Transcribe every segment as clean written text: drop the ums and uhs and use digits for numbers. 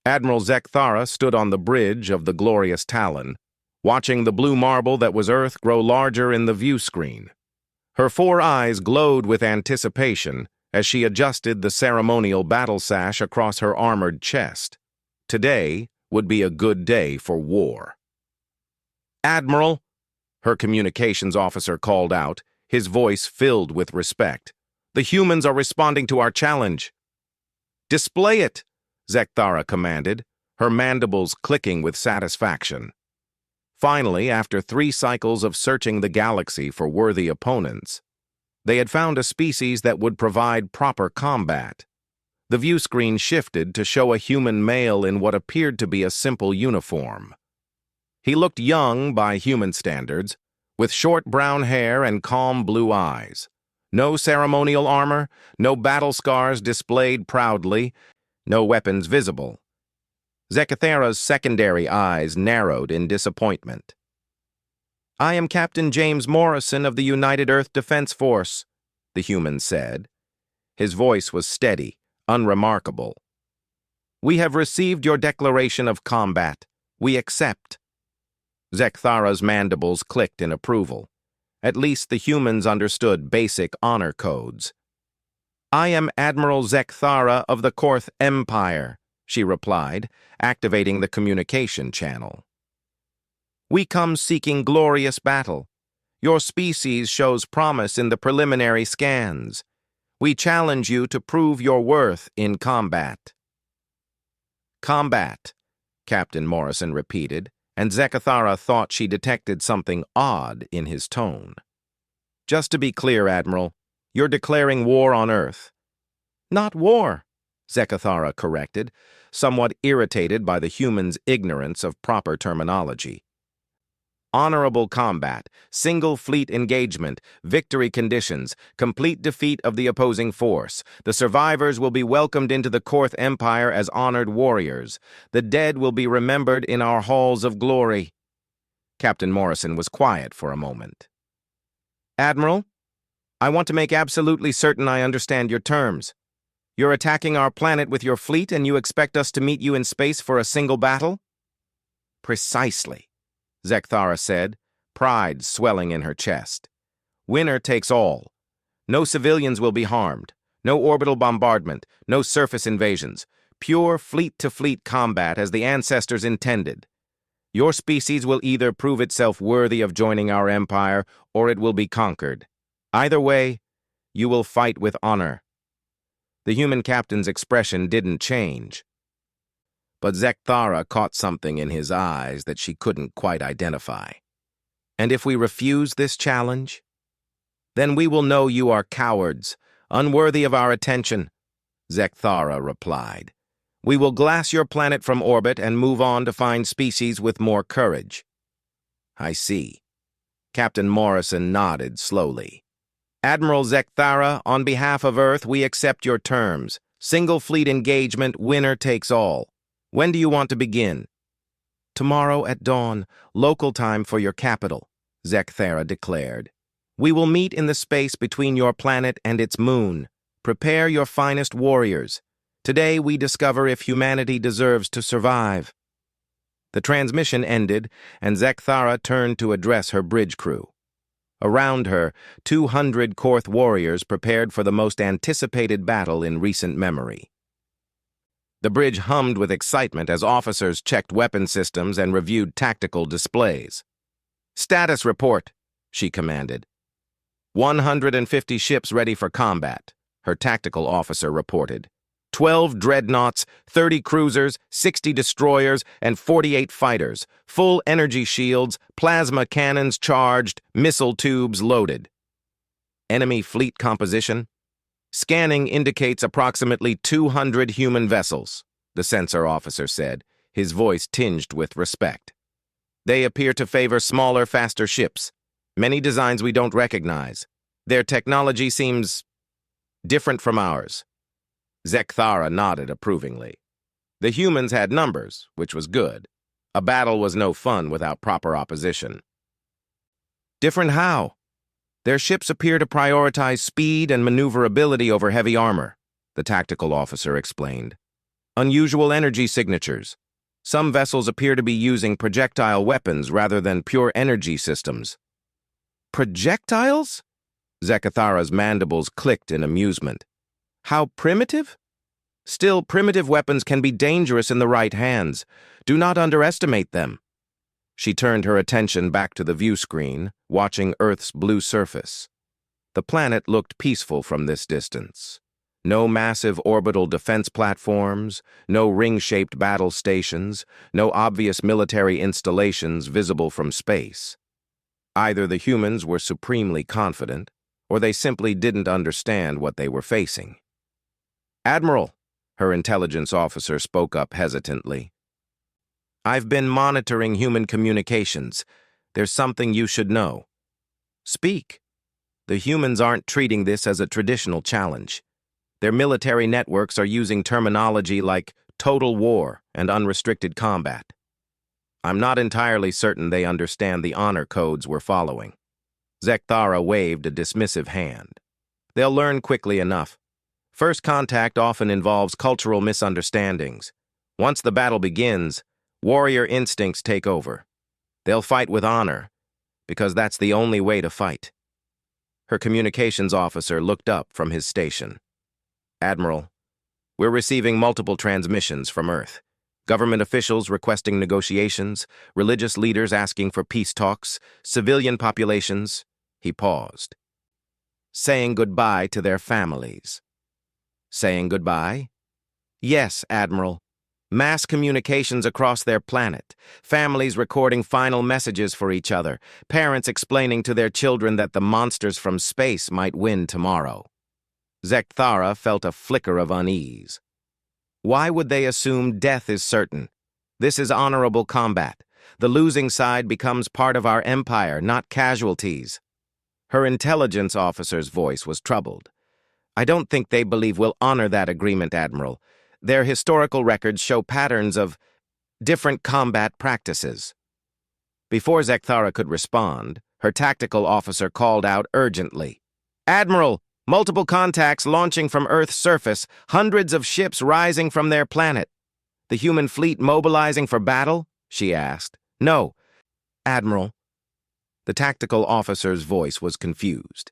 Admiral Zekthara stood on the bridge of the glorious Talon, watching the blue marble that was Earth grow larger in the view screen. Her 4 eyes glowed with anticipation as she adjusted the ceremonial battle sash across her armored chest. Today would be a good day for war. "Admiral," her communications officer called out, his voice filled with respect. "The humans are responding to our challenge." "Display it," Zekthara commanded, her mandibles clicking with satisfaction. Finally, after 3 cycles of searching the galaxy for worthy opponents, they had found a species that would provide proper combat. The view screen shifted to show a human male in what appeared to be a simple uniform. He looked young by human standards, with short brown hair and calm blue eyes. No ceremonial armor, no battle scars displayed proudly, no weapons visible. Zekthara's secondary eyes narrowed in disappointment. "I am Captain James Morrison of the United Earth Defense Force," the human said. His voice was steady, unremarkable. "We have received your declaration of combat. We accept." Zekthara's mandibles clicked in approval. At least the humans understood basic honor codes. "I am Admiral Zekthara of the Korth Empire," she replied, activating the communication channel. "We come seeking glorious battle. Your species shows promise in the preliminary scans. We challenge you to prove your worth in combat." "Combat," Captain Morrison repeated, and Zekthara thought she detected something odd in his tone. "Just to be clear, Admiral, you're declaring war on Earth." "Not war," Zekthara corrected, somewhat irritated by the human's ignorance of proper terminology. "Honorable combat, single fleet engagement, victory conditions, complete defeat of the opposing force. The survivors will be welcomed into the Korth Empire as honored warriors. The dead will be remembered in our halls of glory." Captain Morrison was quiet for a moment. "Admiral, I want to make absolutely certain I understand your terms. You're attacking our planet with your fleet and you expect us to meet you in space for a single battle?" "Precisely," Zekthara said, pride swelling in her chest. "Winner takes all. No civilians will be harmed. No orbital bombardment. No surface invasions. Pure fleet-to-fleet combat as the ancestors intended. Your species will either prove itself worthy of joining our empire or it will be conquered. Either way, you will fight with honor." The human captain's expression didn't change. But Zekthara caught something in his eyes that she couldn't quite identify. "And if we refuse this challenge? Then we will know you are cowards, unworthy of our attention," Zekthara replied. "We will glass your planet from orbit and move on to find species with more courage." "I see." Captain Morrison nodded slowly. "Admiral Zekthara, on behalf of Earth, we accept your terms. Single fleet engagement, winner takes all. When do you want to begin?" "Tomorrow at dawn, local time for your capital," Zekthara declared. "We will meet in the space between your planet and its moon. Prepare your finest warriors. Today we discover if humanity deserves to survive." The transmission ended, and Zekthara turned to address her bridge crew. Around her, 200 Korth warriors prepared for the most anticipated battle in recent memory. The bridge hummed with excitement as officers checked weapon systems and reviewed tactical displays. "Status report," she commanded. 150 ships ready for combat," her tactical officer reported. 12 dreadnoughts, 30 cruisers, 60 destroyers, and 48 fighters. Full energy shields, plasma cannons charged, missile tubes loaded. "Enemy fleet composition? Scanning indicates approximately 200 human vessels," the sensor officer said, his voice tinged with respect. "They appear to favor smaller, faster ships. Many designs we don't recognize. Their technology seems different from ours." Zekthara nodded approvingly. The humans had numbers, which was good. A battle was no fun without proper opposition. "Different how?" "Their ships appear to prioritize speed and maneuverability over heavy armor," the tactical officer explained. Unusual energy signatures. Some vessels appear to be using projectile weapons rather than pure energy systems. Projectiles? Zekathara's mandibles clicked in amusement. How primitive? Still, primitive weapons can be dangerous in the right hands. Do not underestimate them. She turned her attention back to the view screen, watching Earth's blue surface. The planet looked peaceful from this distance. No massive orbital defense platforms, no ring-shaped battle stations, no obvious military installations visible from space. Either the humans were supremely confident, or they simply didn't understand what they were facing. "Admiral," her intelligence officer spoke up hesitantly. "I've been monitoring human communications. There's something you should know." "Speak." "The humans aren't treating this as a traditional challenge. Their military networks are using terminology like total war and unrestricted combat. I'm not entirely certain they understand the honor codes we're following." Zekathara waved a dismissive hand. "They'll learn quickly enough. First contact often involves cultural misunderstandings. Once the battle begins, warrior instincts take over. They'll fight with honor, because that's the only way to fight." Her communications officer looked up from his station. "Admiral, we're receiving multiple transmissions from Earth. Government officials requesting negotiations, religious leaders asking for peace talks, civilian populations." He paused. "Saying goodbye to their families." "Saying goodbye?" "Yes, Admiral. Mass communications across their planet, families recording final messages for each other, parents explaining to their children that the monsters from space might win tomorrow." Zekathara felt a flicker of unease. Why would they assume death is certain? This is honorable combat. The losing side becomes part of our empire, not casualties. Her intelligence officer's voice was troubled. "I don't think they believe we'll honor that agreement, Admiral. Their historical records show patterns of different combat practices." Before Zekathara could respond, her tactical officer called out urgently, "Admiral, multiple contacts launching from Earth's surface, hundreds of ships rising from their planet." "The human fleet mobilizing for battle?" she asked. "No, Admiral." The tactical officer's voice was confused.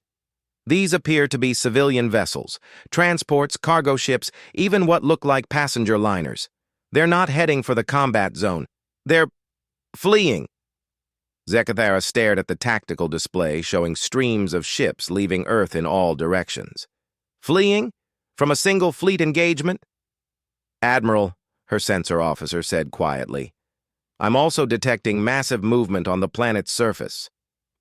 "These appear to be civilian vessels, transports, cargo ships, even what look like passenger liners. They're not heading for the combat zone. They're fleeing." Zekathara stared at the tactical display showing streams of ships leaving Earth in all directions. "Fleeing? From a single fleet engagement?" "Admiral," her sensor officer said quietly, "I'm also detecting massive movement on the planet's surface.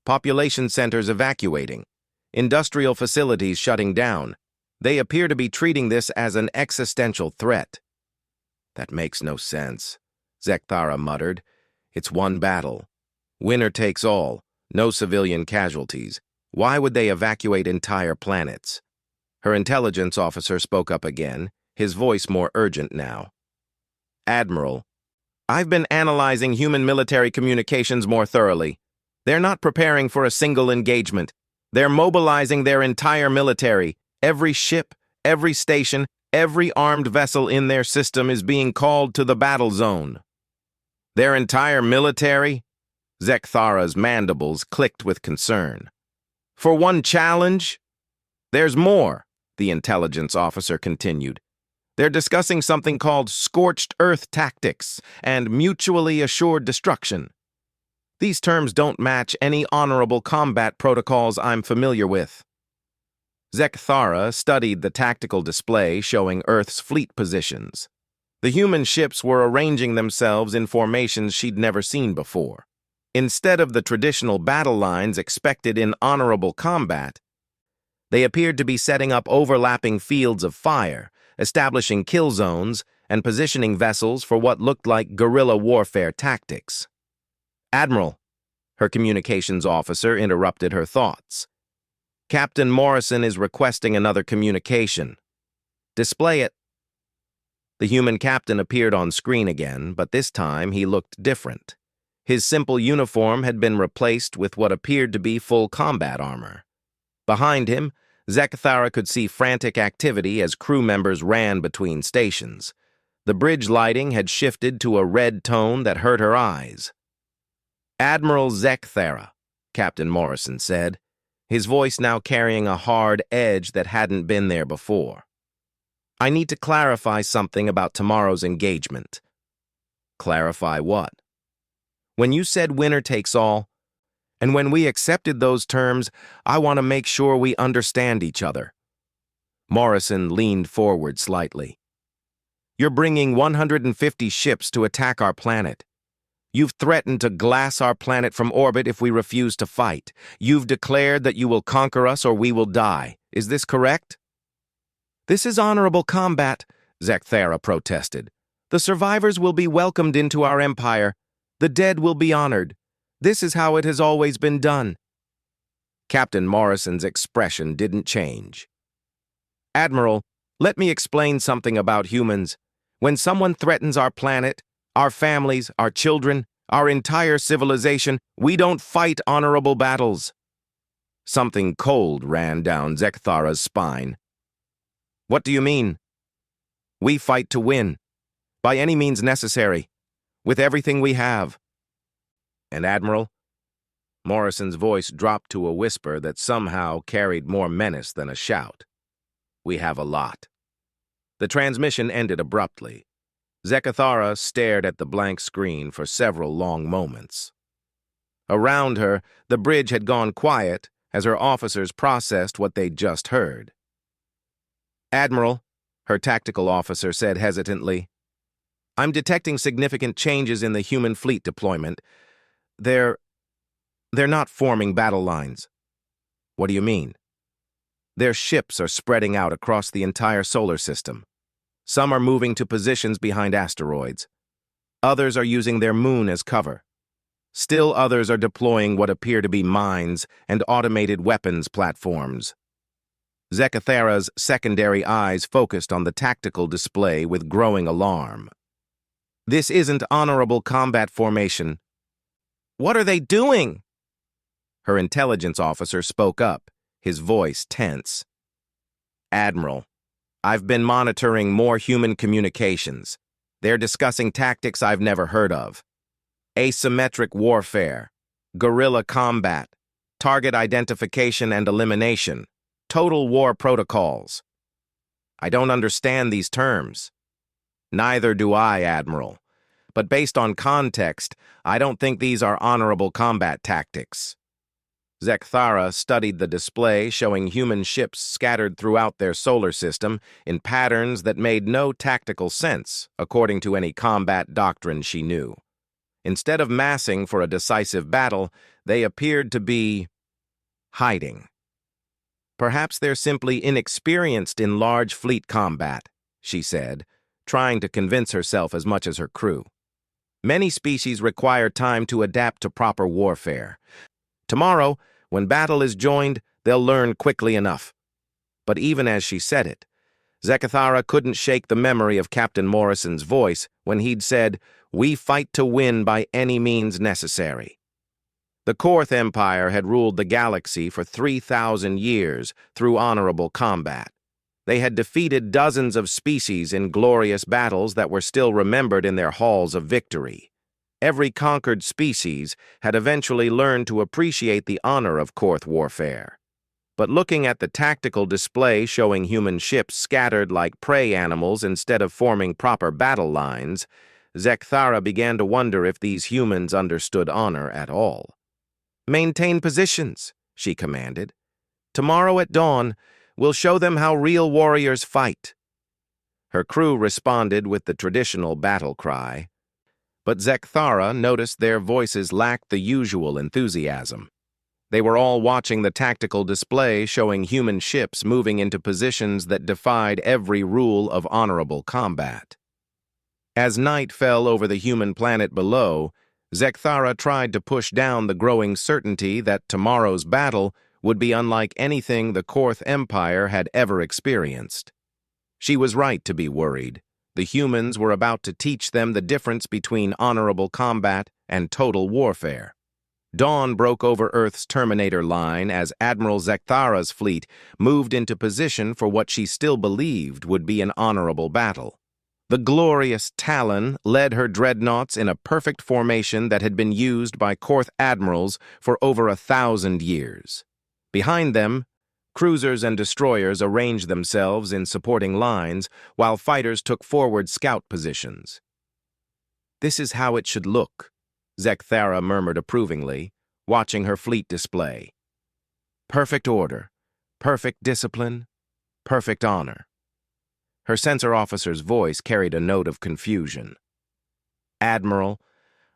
Population centers evacuating. Industrial facilities shutting down. They appear to be treating this as an existential threat." "That makes no sense," Zekathara muttered. "It's one battle. Winner takes all. No civilian casualties. Why would they evacuate entire planets?" Her intelligence officer spoke up again, his voice more urgent now. "Admiral, I've been analyzing human military communications more thoroughly. They're not preparing for a single engagement. They're mobilizing their entire military. Every ship, every station, every armed vessel in their system is being called to the battle zone." "Their entire military?" Zekathara's mandibles clicked with concern. "For one challenge?" "There's more," the intelligence officer continued. "They're discussing something called scorched earth tactics and mutually assured destruction. These terms don't match any honorable combat protocols I'm familiar with." Zekathara studied the tactical display showing Earth's fleet positions. The human ships were arranging themselves in formations she'd never seen before. Instead of the traditional battle lines expected in honorable combat, they appeared to be setting up overlapping fields of fire, establishing kill zones, and positioning vessels for what looked like guerrilla warfare tactics. "Admiral," her communications officer interrupted her thoughts. "Captain Morrison is requesting another communication." "Display it." The human captain appeared on screen again, but this time he looked different. His simple uniform had been replaced with what appeared to be full combat armor. Behind him, Zekathara could see frantic activity as crew members ran between stations. The bridge lighting had shifted to a red tone that hurt her eyes. "Admiral Zekthara," Captain Morrison said, his voice now carrying a hard edge that hadn't been there before. "I need to clarify something about tomorrow's engagement." "Clarify what?" "When you said winner takes all, and when we accepted those terms, I want to make sure we understand each other." Morrison leaned forward slightly. "You're bringing 150 ships to attack our planet. You've threatened to glass our planet from orbit if we refuse to fight. You've declared that you will conquer us or we will die. Is this correct?" "This is honorable combat," Zekthara protested. "The survivors will be welcomed into our empire. The dead will be honored. This is how it has always been done." Captain Morrison's expression didn't change. "Admiral, let me explain something about humans. When someone threatens our planet, our families, our children, our entire civilization, we don't fight honorable battles." Something cold ran down Zekthara's spine. "What do you mean?" "We fight to win, by any means necessary, with everything we have." "And Admiral?" Morrison's voice dropped to a whisper that somehow carried more menace than a shout. "We have a lot." The transmission ended abruptly. Zekthara stared at the blank screen for several long moments. Around her, the bridge had gone quiet as her officers processed what they'd just heard. "Admiral," her tactical officer said hesitantly, "I'm detecting significant changes in the human fleet deployment. They're not forming battle lines." "What do you mean?" "Their ships are spreading out across the entire solar system. Some are moving to positions behind asteroids. Others are using their moon as cover. Still others are deploying what appear to be mines and automated weapons platforms." Zekthara's secondary eyes focused on the tactical display with growing alarm. "This isn't honorable combat formation." "What are they doing?" Her intelligence officer spoke up, his voice tense. "Admiral, I've been monitoring more human communications. They're discussing tactics I've never heard of. Asymmetric warfare, guerrilla combat, target identification and elimination, total war protocols. I don't understand these terms." "Neither do I, Admiral. But based on context, I don't think these are honorable combat tactics." Zekthara studied the display showing human ships scattered throughout their solar system in patterns that made no tactical sense, according to any combat doctrine she knew. Instead of massing for a decisive battle, they appeared to be hiding. "Perhaps they're simply inexperienced in large fleet combat," she said, trying to convince herself as much as her crew. "Many species require time to adapt to proper warfare. Tomorrow, when battle is joined, they'll learn quickly enough." But even as she said it, Zekthara couldn't shake the memory of Captain Morrison's voice when he'd said, "We fight to win by any means necessary." The Korth Empire had ruled the galaxy for 3,000 years through honorable combat. They had defeated dozens of species in glorious battles that were still remembered in their halls of victory. Every conquered species had eventually learned to appreciate the honor of Korth warfare. But looking at the tactical display showing human ships scattered like prey animals instead of forming proper battle lines, Zekthara began to wonder if these humans understood honor at all. "Maintain positions," she commanded. "Tomorrow at dawn, we'll show them how real warriors fight." Her crew responded with the traditional battle cry, but Zekthara noticed their voices lacked the usual enthusiasm. They were all watching the tactical display showing human ships moving into positions that defied every rule of honorable combat. As night fell over the human planet below, Zekthara tried to push down the growing certainty that tomorrow's battle would be unlike anything the Korth Empire had ever experienced. She was right to be worried. The humans were about to teach them the difference between honorable combat and total warfare. Dawn broke over Earth's Terminator line as Admiral Zekthara's fleet moved into position for what she still believed would be an honorable battle. The glorious Talon led her dreadnoughts in a perfect formation that had been used by Korth admirals for over 1,000 years. Behind them, cruisers and destroyers arranged themselves in supporting lines while fighters took forward scout positions. "This is how it should look," Zekthara murmured approvingly, watching her fleet display. "Perfect order, perfect discipline, perfect honor." Her sensor officer's voice carried a note of confusion. "Admiral,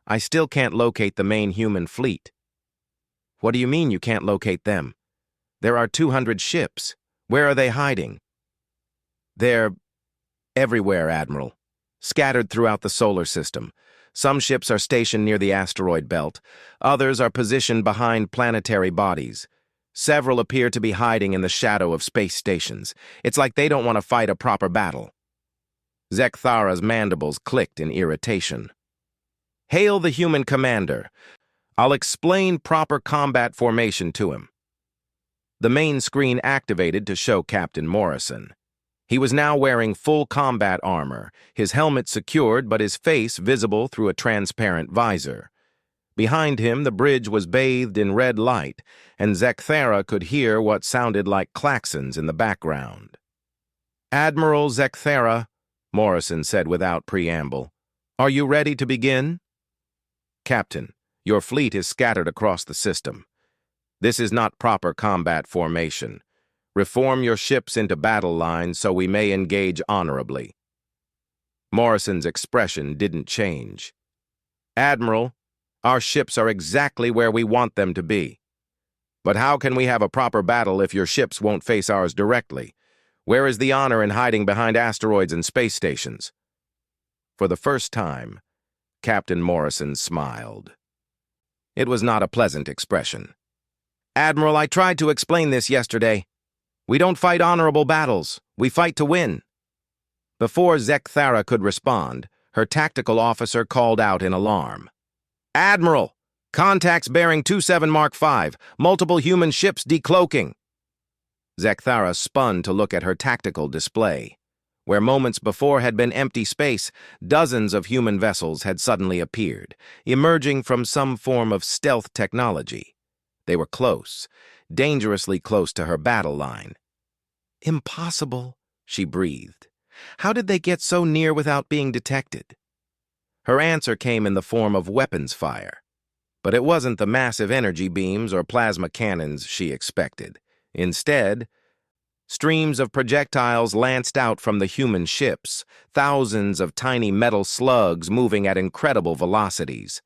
I still can't locate the main human fleet." "What do you mean you can't locate them? There are 200 ships. Where are they hiding?" "They're everywhere, Admiral. Scattered throughout the solar system. Some ships are stationed near the asteroid belt. Others are positioned behind planetary bodies. Several appear to be hiding in the shadow of space stations. It's like they don't want to fight a proper battle." Zekthara's mandibles clicked in irritation. "Hail the human commander. I'll explain proper combat formation to him." The main screen activated to show Captain Morrison. He was now wearing full combat armor, his helmet secured but his face visible through a transparent visor. Behind him, the bridge was bathed in red light, and Zekthara could hear what sounded like klaxons in the background. "Admiral Zekthara," Morrison said without preamble, "are you ready to begin?" "Captain, your fleet is scattered across the system. This is not proper combat formation. Reform your ships into battle lines so we may engage honorably." Morrison's expression didn't change. "Admiral, our ships are exactly where we want them to be. But how can we have a proper battle if your ships won't face ours directly? Where is the honor in hiding behind asteroids and space stations?" For the first time, Captain Morrison smiled. It was not a pleasant expression. "Admiral, I tried to explain this yesterday. We don't fight honorable battles. We fight to win." Before Zekthara could respond, her tactical officer called out in alarm. "Admiral! Contacts bearing 27 Mark 5. Multiple human ships decloaking." Zekthara spun to look at her tactical display. Where moments before had been empty space, dozens of human vessels had suddenly appeared, emerging from some form of stealth technology. They were close, dangerously close to her battle line. "Impossible," she breathed. "How did they get so near without being detected?" Her answer came in the form of weapons fire. But it wasn't the massive energy beams or plasma cannons she expected. Instead, streams of projectiles lanced out from the human ships, thousands of tiny metal slugs moving at incredible velocities.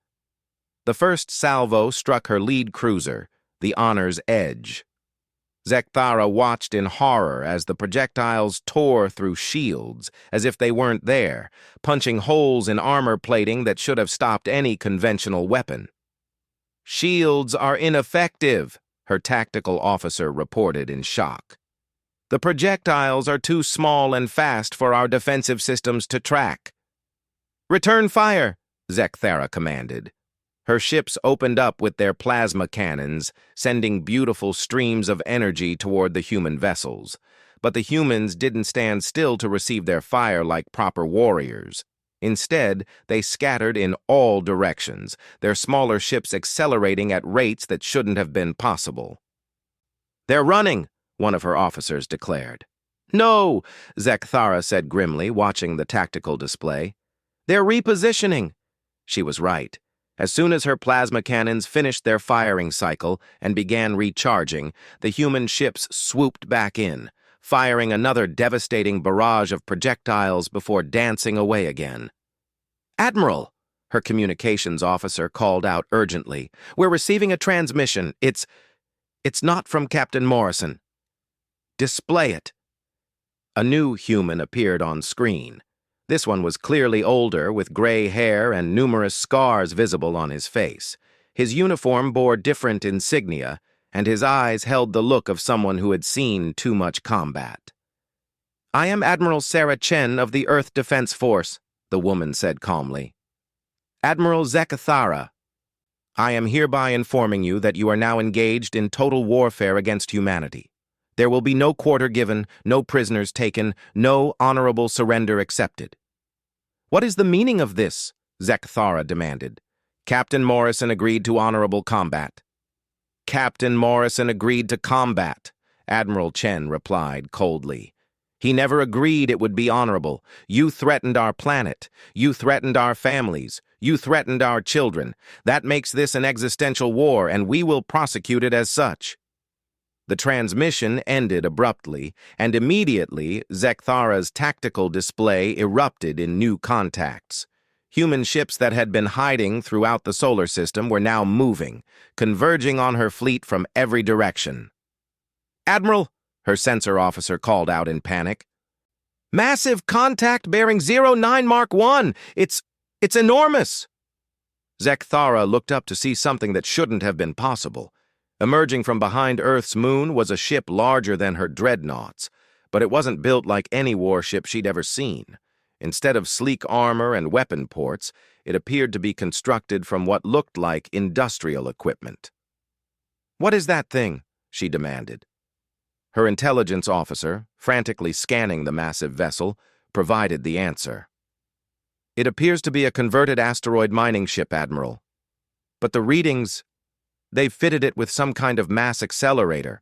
The first salvo struck her lead cruiser, the Honor's Edge. Zekthara watched in horror as the projectiles tore through shields, as if they weren't there, punching holes in armor plating that should have stopped any conventional weapon. "Shields are ineffective," her tactical officer reported in shock. "The projectiles are too small and fast for our defensive systems to track." "Return fire," Zekthara commanded. Her ships opened up with their plasma cannons, sending beautiful streams of energy toward the human vessels. But the humans didn't stand still to receive their fire like proper warriors. Instead, they scattered in all directions, their smaller ships accelerating at rates that shouldn't have been possible. "They're running," one of her officers declared. "No," Zekthara said grimly, watching the tactical display. "They're repositioning." She was right. As soon as her plasma cannons finished their firing cycle and began recharging, the human ships swooped back in, firing another devastating barrage of projectiles before dancing away again. "Admiral," her communications officer called out urgently, "we're receiving a transmission. It's not from Captain Morrison." "Display it." A new human appeared on screen. This one was clearly older, with gray hair and numerous scars visible on his face. His uniform bore different insignia, and his eyes held the look of someone who had seen too much combat. "I am Admiral Sarah Chen of the Earth Defense Force," the woman said calmly. "Admiral Zekthara, I am hereby informing you that you are now engaged in total warfare against humanity. There will be no quarter given, no prisoners taken, no honorable surrender accepted. What is the meaning of this? Zekthara demanded. Captain Morrison agreed to honorable combat. Captain Morrison agreed to combat, Admiral Chen replied coldly. He never agreed it would be honorable. You threatened our planet. You threatened our families. You threatened our children. That makes this an existential war, and we will prosecute it as such. The transmission ended abruptly, and immediately Zekthara's tactical display erupted in new contacts. Human ships that had been hiding throughout the solar system were now moving, converging on her fleet from every direction. Admiral, her sensor officer called out in panic. Massive contact bearing 09 Mark 1! It's enormous! Zekthara looked up to see something that shouldn't have been possible. Emerging from behind Earth's moon was a ship larger than her dreadnoughts, but it wasn't built like any warship she'd ever seen. Instead of sleek armor and weapon ports, it appeared to be constructed from what looked like industrial equipment. What is that thing? She demanded. Her intelligence officer, frantically scanning the massive vessel, provided the answer. It appears to be a converted asteroid mining ship, Admiral. But the readings, they've fitted it with some kind of mass accelerator.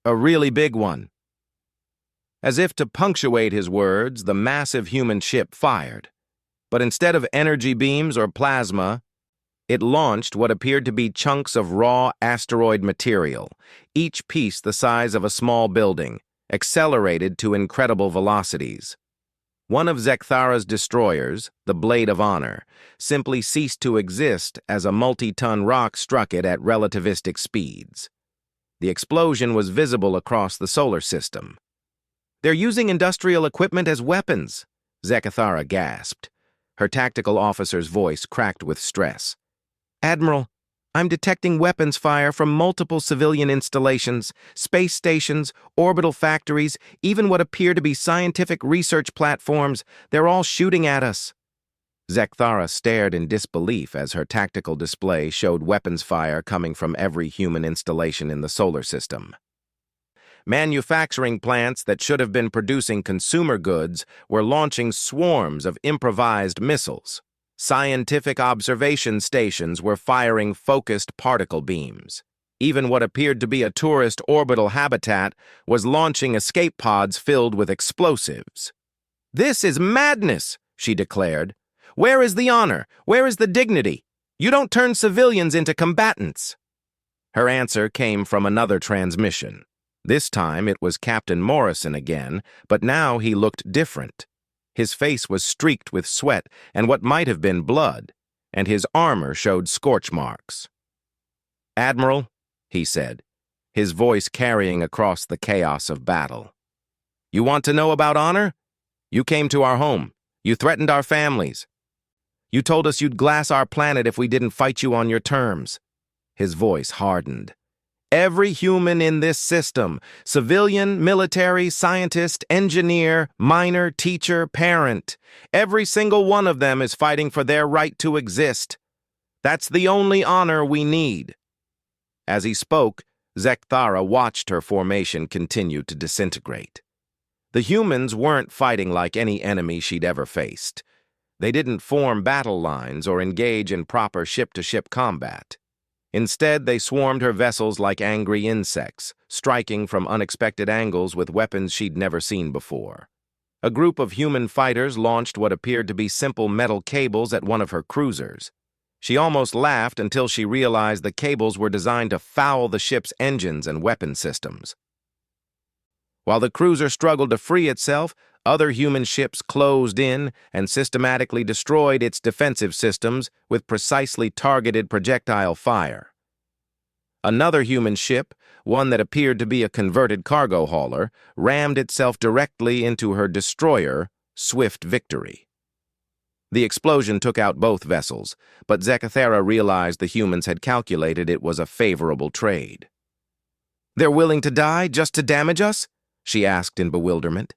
A really big one. As if to punctuate his words, the massive human ship fired. But instead of energy beams or plasma, it launched what appeared to be chunks of raw asteroid material, each piece the size of a small building, accelerated to incredible velocities. One of Zekthara's destroyers, the Blade of Honor, simply ceased to exist as a multi-ton rock struck it at relativistic speeds. The explosion was visible across the solar system. They're using industrial equipment as weapons, Zekthara gasped. Her tactical officer's voice cracked with stress. Admiral, I'm detecting weapons fire from multiple civilian installations, space stations, orbital factories, even what appear to be scientific research platforms. They're all shooting at us. Zekthara stared in disbelief as her tactical display showed weapons fire coming from every human installation in the solar system. Manufacturing plants that should have been producing consumer goods were launching swarms of improvised missiles. Scientific observation stations were firing focused particle beams. Even what appeared to be a tourist orbital habitat was launching escape pods filled with explosives. This is madness, she declared. Where is the honor? Where is the dignity? You don't turn civilians into combatants. Her answer came from another transmission. This time it was Captain Morrison again, but now he looked different. His face was streaked with sweat and what might have been blood, and his armor showed scorch marks. Admiral, he said, his voice carrying across the chaos of battle. You want to know about honor? You came to our home. You threatened our families. You told us you'd glass our planet if we didn't fight you on your terms. His voice hardened. Every human in this system, civilian, military, scientist, engineer, miner, teacher, parent, every single one of them is fighting for their right to exist. That's the only honor we need. As he spoke, Zekthara watched her formation continue to disintegrate. The humans weren't fighting like any enemy she'd ever faced. They didn't form battle lines or engage in proper ship-to-ship combat. Instead, they swarmed her vessels like angry insects, striking from unexpected angles with weapons she'd never seen before. A group of human fighters launched what appeared to be simple metal cables at one of her cruisers. She almost laughed until she realized the cables were designed to foul the ship's engines and weapon systems. While the cruiser struggled to free itself, other human ships closed in and systematically destroyed its defensive systems with precisely targeted projectile fire. Another human ship, one that appeared to be a converted cargo hauler, rammed itself directly into her destroyer, Swift Victory. The explosion took out both vessels, but Zekthara realized the humans had calculated it was a favorable trade. "They're willing to die just to damage us?" she asked in bewilderment.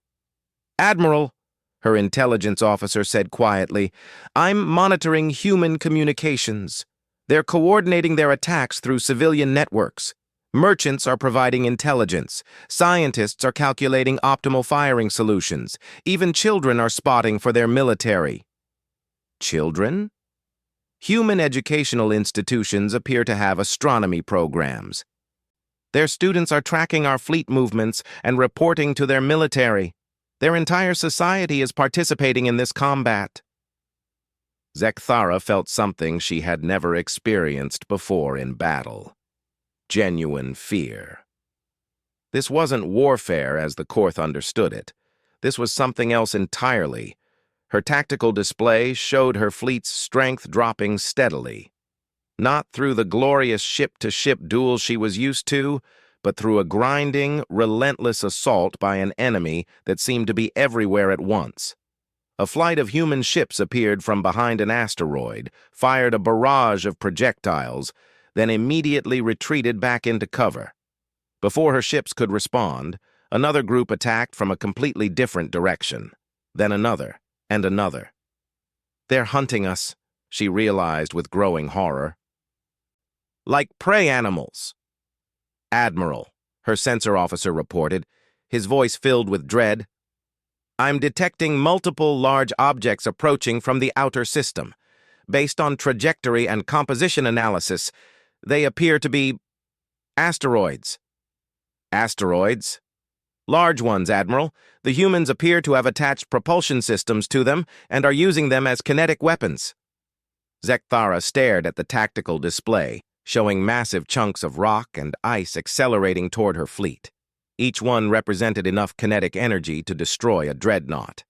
"Admiral," her intelligence officer said quietly, "I'm monitoring human communications. They're coordinating their attacks through civilian networks. Merchants are providing intelligence. Scientists are calculating optimal firing solutions. Even children are spotting for their military. Children? Human educational institutions appear to have astronomy programs. Their students are tracking our fleet movements and reporting to their military. Their entire society is participating in this combat. Zekthara felt something she had never experienced before in battle. Genuine fear. This wasn't warfare as the Korth understood it. This was something else entirely. Her tactical display showed her fleet's strength dropping steadily. Not through the glorious ship-to-ship duels she was used to, but through a grinding, relentless assault by an enemy that seemed to be everywhere at once. A flight of human ships appeared from behind an asteroid, fired a barrage of projectiles, then immediately retreated back into cover. Before her ships could respond, another group attacked from a completely different direction. Then another, and another. "They're hunting us," she realized with growing horror. "Like prey animals." "Admiral," her sensor officer reported, his voice filled with dread. "I'm detecting multiple large objects approaching from the outer system. Based on trajectory and composition analysis, they appear to be asteroids." "Asteroids?" "Large ones, Admiral. The humans appear to have attached propulsion systems to them and are using them as kinetic weapons." Zekthara stared at the tactical display, showing massive chunks of rock and ice accelerating toward her fleet. Each one represented enough kinetic energy to destroy a dreadnought.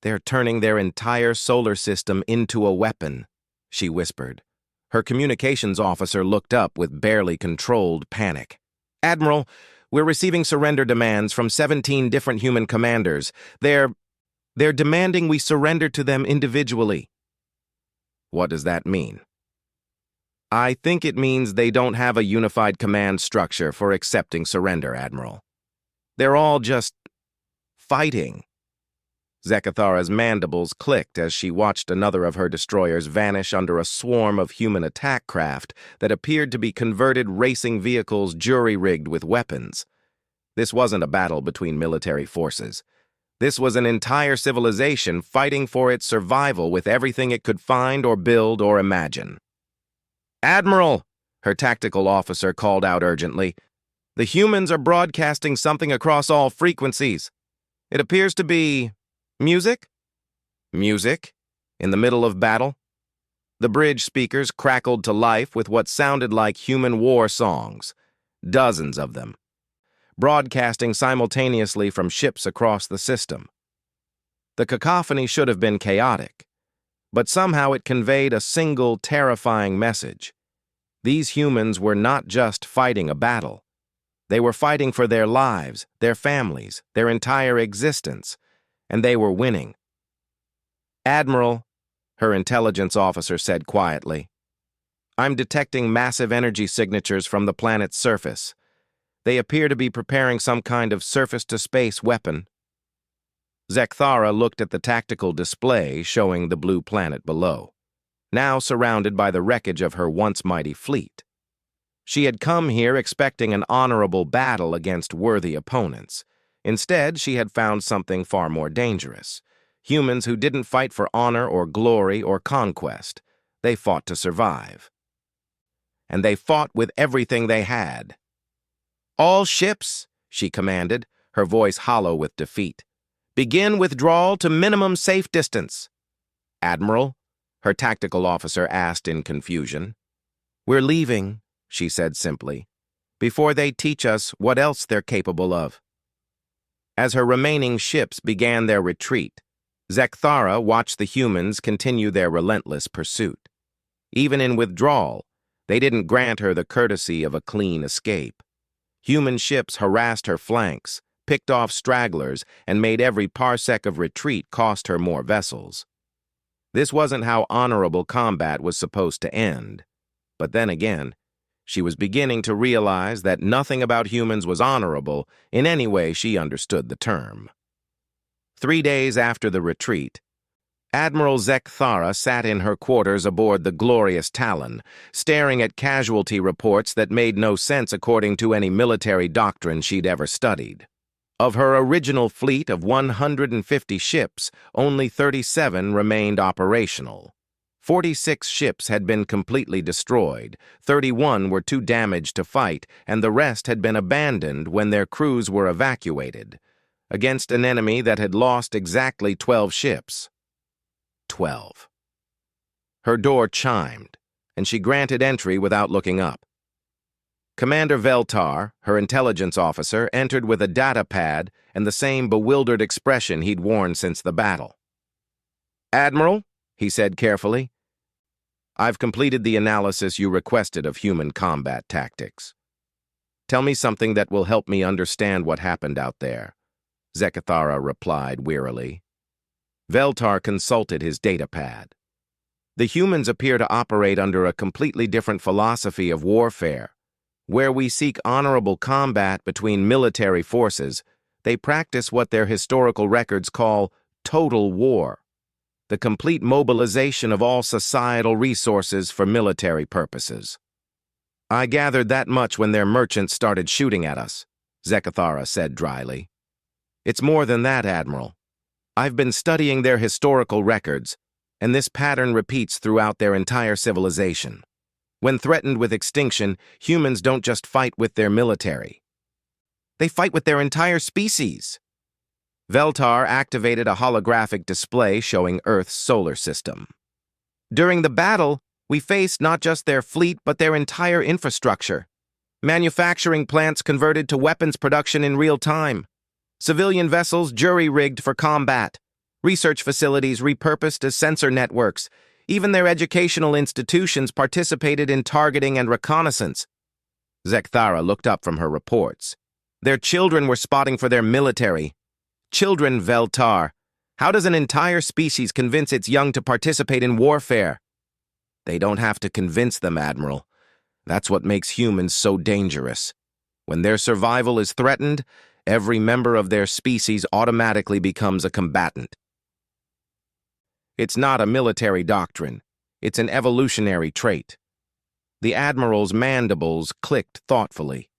"They're turning their entire solar system into a weapon," she whispered. Her communications officer looked up with barely controlled panic. "Admiral, we're receiving surrender demands from 17 different human commanders. They're demanding we surrender to them individually." "What does that mean?" "I think it means they don't have a unified command structure for accepting surrender, Admiral. They're all just fighting." Zekthara's mandibles clicked as she watched another of her destroyers vanish under a swarm of human attack craft that appeared to be converted racing vehicles jury-rigged with weapons. This wasn't a battle between military forces. This was an entire civilization fighting for its survival with everything it could find or build or imagine. "Admiral," her tactical officer called out urgently, "the humans are broadcasting something across all frequencies. It appears to be music?" "Music? In the middle of battle?" The bridge speakers crackled to life with what sounded like human war songs. Dozens of them, broadcasting simultaneously from ships across the system. The cacophony should have been chaotic, but somehow it conveyed a single terrifying message. These humans were not just fighting a battle. They were fighting for their lives, their families, their entire existence, and they were winning. "Admiral," her intelligence officer said quietly, "I'm detecting massive energy signatures from the planet's surface. They appear to be preparing some kind of surface-to-space weapon." Zekthara looked at the tactical display showing the blue planet below, now surrounded by the wreckage of her once mighty fleet. She had come here expecting an honorable battle against worthy opponents. Instead, she had found something far more dangerous. Humans who didn't fight for honor or glory or conquest. They fought to survive. And they fought with everything they had. "All ships," she commanded, her voice hollow with defeat. "Begin withdrawal to minimum safe distance." "Admiral?" her tactical officer asked in confusion. "We're leaving," she said simply, "before they teach us what else they're capable of." As her remaining ships began their retreat, Zekthara watched the humans continue their relentless pursuit. Even in withdrawal, they didn't grant her the courtesy of a clean escape. Human ships harassed her flanks, picked off stragglers, and made every parsec of retreat cost her more vessels. This wasn't how honorable combat was supposed to end. But then again, she was beginning to realize that nothing about humans was honorable in any way she understood the term. 3 days after the retreat, Admiral Zekthara sat in her quarters aboard the glorious Talon, staring at casualty reports that made no sense according to any military doctrine she'd ever studied. Of her original fleet of 150 ships, only 37 remained operational. 46 ships had been completely destroyed, 31 were too damaged to fight, and the rest had been abandoned when their crews were evacuated, against an enemy that had lost exactly 12 ships. 12. Her door chimed, and she granted entry without looking up. Commander Veltar, her intelligence officer, entered with a data pad and the same bewildered expression he'd worn since the battle. "Admiral," he said carefully, "I've completed the analysis you requested of human combat tactics. Tell me something that will help me understand what happened out there," Zekathara replied wearily. Veltar consulted his data pad. The humans appear to operate under a completely different philosophy of warfare. Where we seek honorable combat between military forces, they practice what their historical records call total war, the complete mobilization of all societal resources for military purposes. "I gathered that much when their merchants started shooting at us," Zekathara said dryly. "It's more than that, Admiral. I've been studying their historical records, and this pattern repeats throughout their entire civilization. When threatened with extinction, humans don't just fight with their military. They fight with their entire species." Veltar activated a holographic display showing Earth's solar system. "During the battle, we faced not just their fleet but their entire infrastructure. Manufacturing plants converted to weapons production in real time. Civilian vessels jury-rigged for combat. Research facilities repurposed as sensor networks. Even their educational institutions participated in targeting and reconnaissance." Zekathara looked up from her reports. "Their children were spotting for their military. Children, Veltar. How does an entire species convince its young to participate in warfare?" "They don't have to convince them, Admiral. That's what makes humans so dangerous. When their survival is threatened, every member of their species automatically becomes a combatant. It's not a military doctrine. It's an evolutionary trait." The Admiral's mandibles clicked thoughtfully.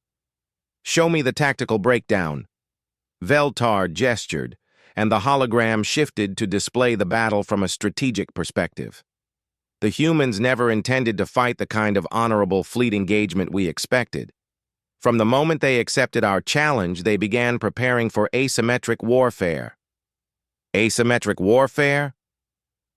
"Show me the tactical breakdown." Veltar gestured, and the hologram shifted to display the battle from a strategic perspective. The humans never intended to fight the kind of honorable fleet engagement we expected. From the moment they accepted our challenge, they began preparing for asymmetric warfare. Asymmetric warfare?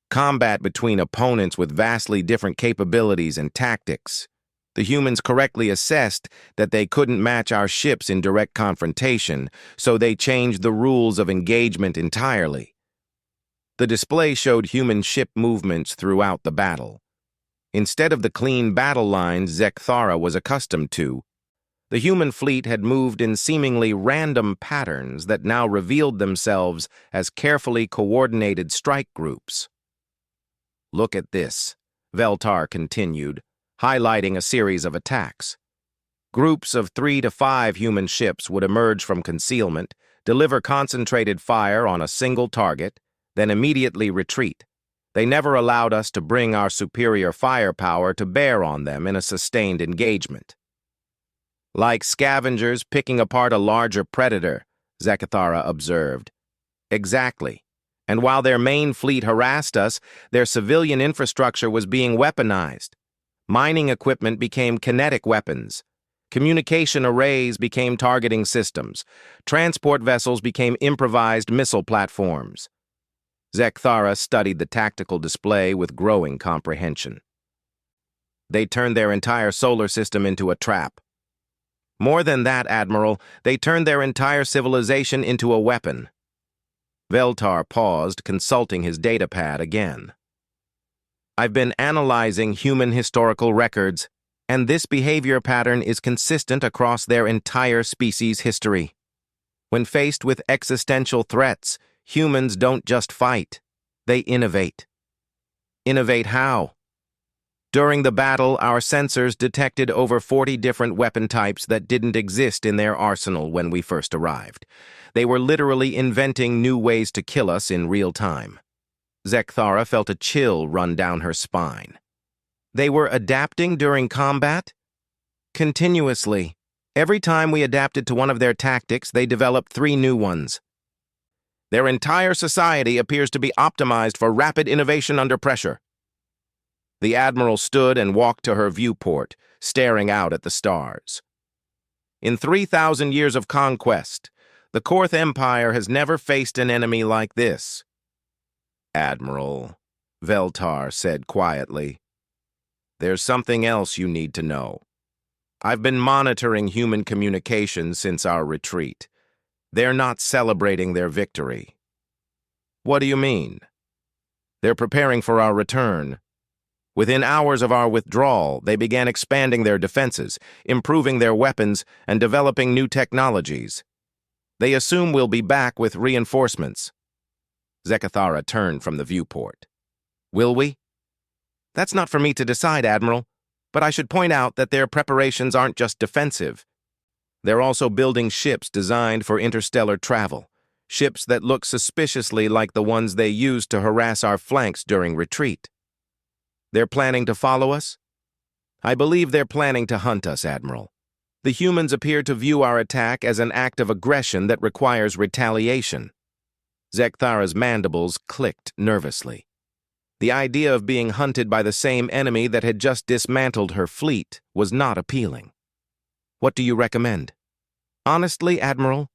Combat between opponents with vastly different capabilities and tactics. The humans correctly assessed that they couldn't match our ships in direct confrontation, so they changed the rules of engagement entirely. The display showed human ship movements throughout the battle. Instead of the clean battle lines Zekathara was accustomed to, the human fleet had moved in seemingly random patterns that now revealed themselves as carefully coordinated strike groups. "Look at this," Veltar continued, highlighting a series of attacks. Groups of 3 to 5 human ships would emerge from concealment, deliver concentrated fire on a single target, then immediately retreat. They never allowed us to bring our superior firepower to bear on them in a sustained engagement. "Like scavengers picking apart a larger predator," Zekathara observed. "Exactly. And while their main fleet harassed us, their civilian infrastructure was being weaponized. Mining equipment became kinetic weapons. Communication arrays became targeting systems. Transport vessels became improvised missile platforms." Zekathara studied the tactical display with growing comprehension. "They turned their entire solar system into a trap. More than that, Admiral, they turned their entire civilization into a weapon." Veltar paused, consulting his datapad again. "I've been analyzing human historical records, and this behavior pattern is consistent across their entire species history. When faced with existential threats, humans don't just fight, they innovate." "Innovate how?" "During the battle, our sensors detected over 40 different weapon types that didn't exist in their arsenal when we first arrived. They were literally inventing new ways to kill us in real time." Zekathara felt a chill run down her spine. "They were adapting during combat?" "Continuously. Every time we adapted to one of their tactics, they developed 3 new ones. Their entire society appears to be optimized for rapid innovation under pressure. The Admiral stood and walked to her viewport, staring out at the stars. In 3,000 years of conquest, the Korth Empire has never faced an enemy like this. Admiral, Veltar said quietly, there's something else you need to know. I've been monitoring human communication since our retreat. They're not celebrating their victory. What do you mean? They're preparing for our return. Within hours of our withdrawal, they began expanding their defenses, improving their weapons, and developing new technologies. They assume we'll be back with reinforcements. Zekathara turned from the viewport. Will we? That's not for me to decide, Admiral, but I should point out that their preparations aren't just defensive. They're also building ships designed for interstellar travel, ships that look suspiciously like the ones they used to harass our flanks during retreat. They're planning to follow us? I believe they're planning to hunt us, Admiral. The humans appear to view our attack as an act of aggression that requires retaliation. Zekthara's mandibles clicked nervously. The idea of being hunted by the same enemy that had just dismantled her fleet was not appealing. What do you recommend? Honestly, Admiral,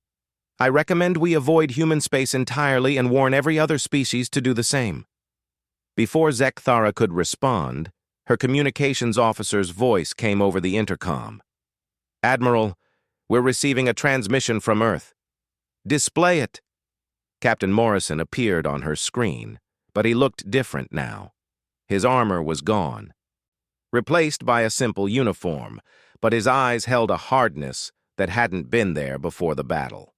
I recommend we avoid human space entirely and warn every other species to do the same. Before Zekthara could respond, her communications officer's voice came over the intercom. Admiral, we're receiving a transmission from Earth. Display it. Captain Morrison appeared on her screen, but he looked different now. His armor was gone, replaced by a simple uniform, but his eyes held a hardness that hadn't been there before the battle.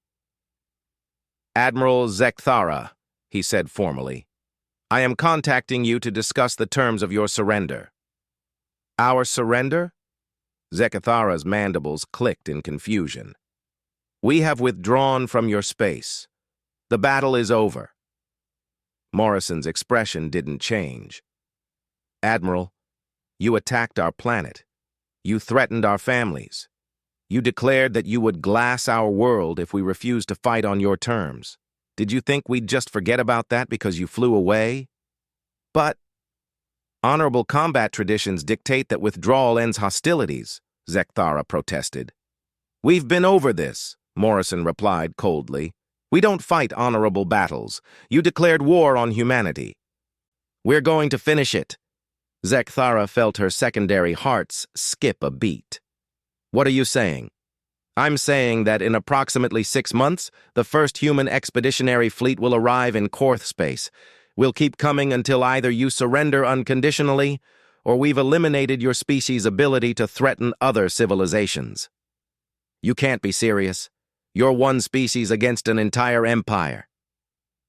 Admiral Zekthara, he said formally, I am contacting you to discuss the terms of your surrender. Our surrender? Zekathara's mandibles clicked in confusion. We have withdrawn from your space. The battle is over. Morrison's expression didn't change. Admiral, you attacked our planet. You threatened our families. You declared that you would glass our world if we refused to fight on your terms. Did you think we'd just forget about that because you flew away? But honorable combat traditions dictate that withdrawal ends hostilities, Zekthara protested. We've been over this, Morrison replied coldly. We don't fight honorable battles. You declared war on humanity. We're going to finish it. Zekthara felt her secondary hearts skip a beat. What are you saying? I'm saying that in approximately 6 months, the first human expeditionary fleet will arrive in Korth space. We'll keep coming until either you surrender unconditionally, or we've eliminated your species' ability to threaten other civilizations. You can't be serious. You're one species against an entire empire.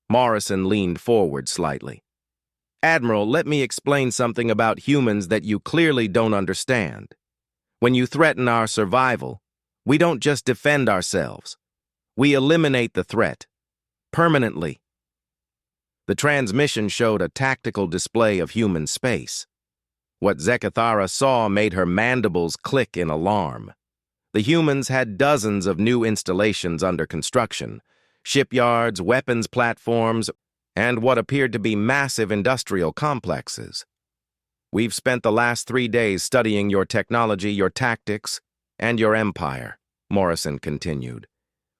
Morrison leaned forward slightly. Admiral, let me explain something about humans that you clearly don't understand. When you threaten our survival, we don't just defend ourselves. We eliminate the threat. Permanently. The transmission showed a tactical display of human space. What Zekathara saw made her mandibles click in alarm. The humans had dozens of new installations under construction, shipyards, weapons platforms, and what appeared to be massive industrial complexes. We've spent the last 3 days studying your technology, your tactics, and your empire, Morrison continued.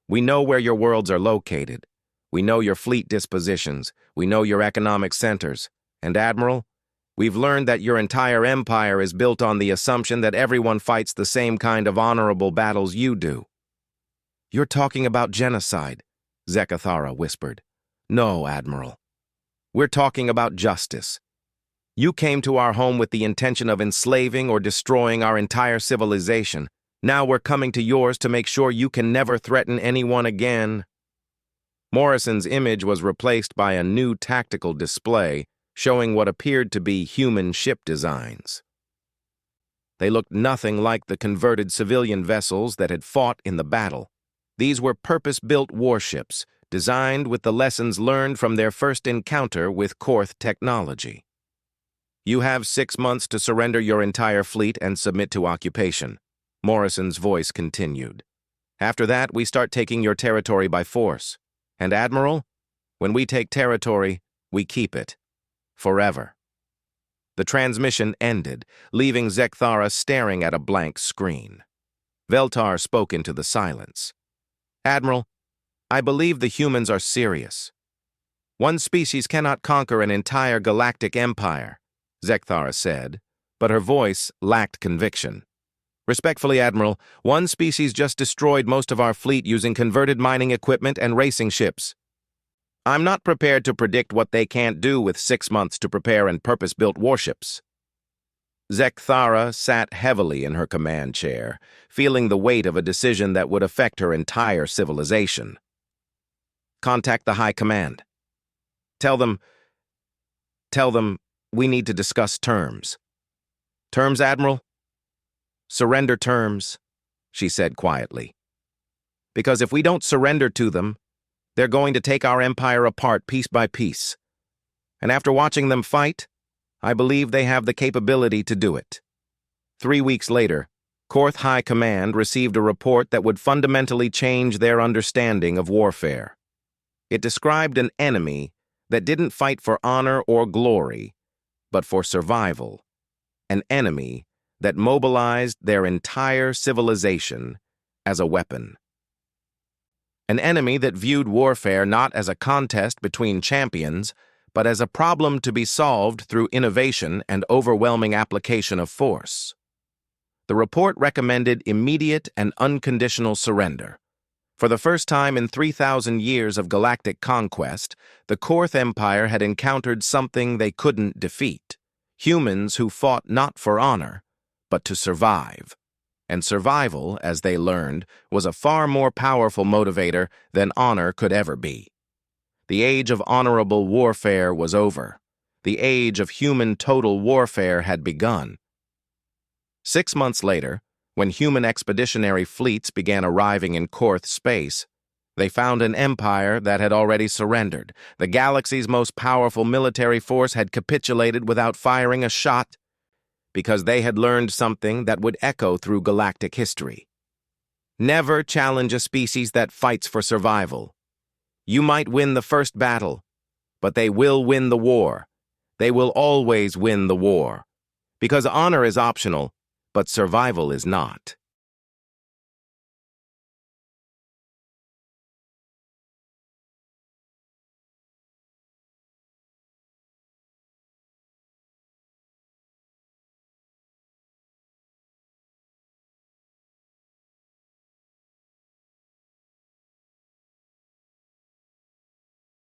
We know where your worlds are located. We know your fleet dispositions. We know your economic centers. And, Admiral, we've learned that your entire empire is built on the assumption that everyone fights the same kind of honorable battles you do. You're talking about genocide, Zekathara whispered. No, Admiral. We're talking about justice. You came to our home with the intention of enslaving or destroying our entire civilization. Now we're coming to yours to make sure you can never threaten anyone again. Morrison's image was replaced by a new tactical display showing what appeared to be human ship designs. They looked nothing like the converted civilian vessels that had fought in the battle. These were purpose-built warships, designed with the lessons learned from their first encounter with Korth technology. You have 6 months to surrender your entire fleet and submit to occupation, Morrison's voice continued. After that, we start taking your territory by force. And Admiral, when we take territory, we keep it. Forever. The transmission ended, leaving Zekthara staring at a blank screen. Veltar spoke into the silence. Admiral, I believe the humans are serious. One species cannot conquer an entire galactic empire, Zekthara said, but her voice lacked conviction. Respectfully, Admiral, one species just destroyed most of our fleet using converted mining equipment and racing ships. I'm not prepared to predict what they can't do with 6 months to prepare and purpose-built warships. Zekthara sat heavily in her command chair, feeling the weight of a decision that would affect her entire civilization. Contact the High Command. Tell them we need to discuss terms. Terms, Admiral? Surrender terms, she said quietly. Because if we don't surrender to them, they're going to take our empire apart piece by piece. And after watching them fight, I believe they have the capability to do it. 3 weeks later, Korth High Command received a report that would fundamentally change their understanding of warfare. It described an enemy that didn't fight for honor or glory, but for survival. An enemy that mobilized their entire civilization as a weapon. An enemy that viewed warfare not as a contest between champions, but as a problem to be solved through innovation and overwhelming application of force. The report recommended immediate and unconditional surrender. For the first time in 3,000 years of galactic conquest, the Korth Empire had encountered something they couldn't defeat. Humans who fought not for honor, but to survive. And survival, as they learned, was a far more powerful motivator than honor could ever be. The age of honorable warfare was over. The age of human total warfare had begun. 6 months later, when human expeditionary fleets began arriving in Korth space, they found an empire that had already surrendered. The galaxy's most powerful military force had capitulated without firing a shot, because they had learned something that would echo through galactic history. Never challenge a species that fights for survival. You might win the first battle, but they will win the war. They will always win the war. Because honor is optional, but survival is not.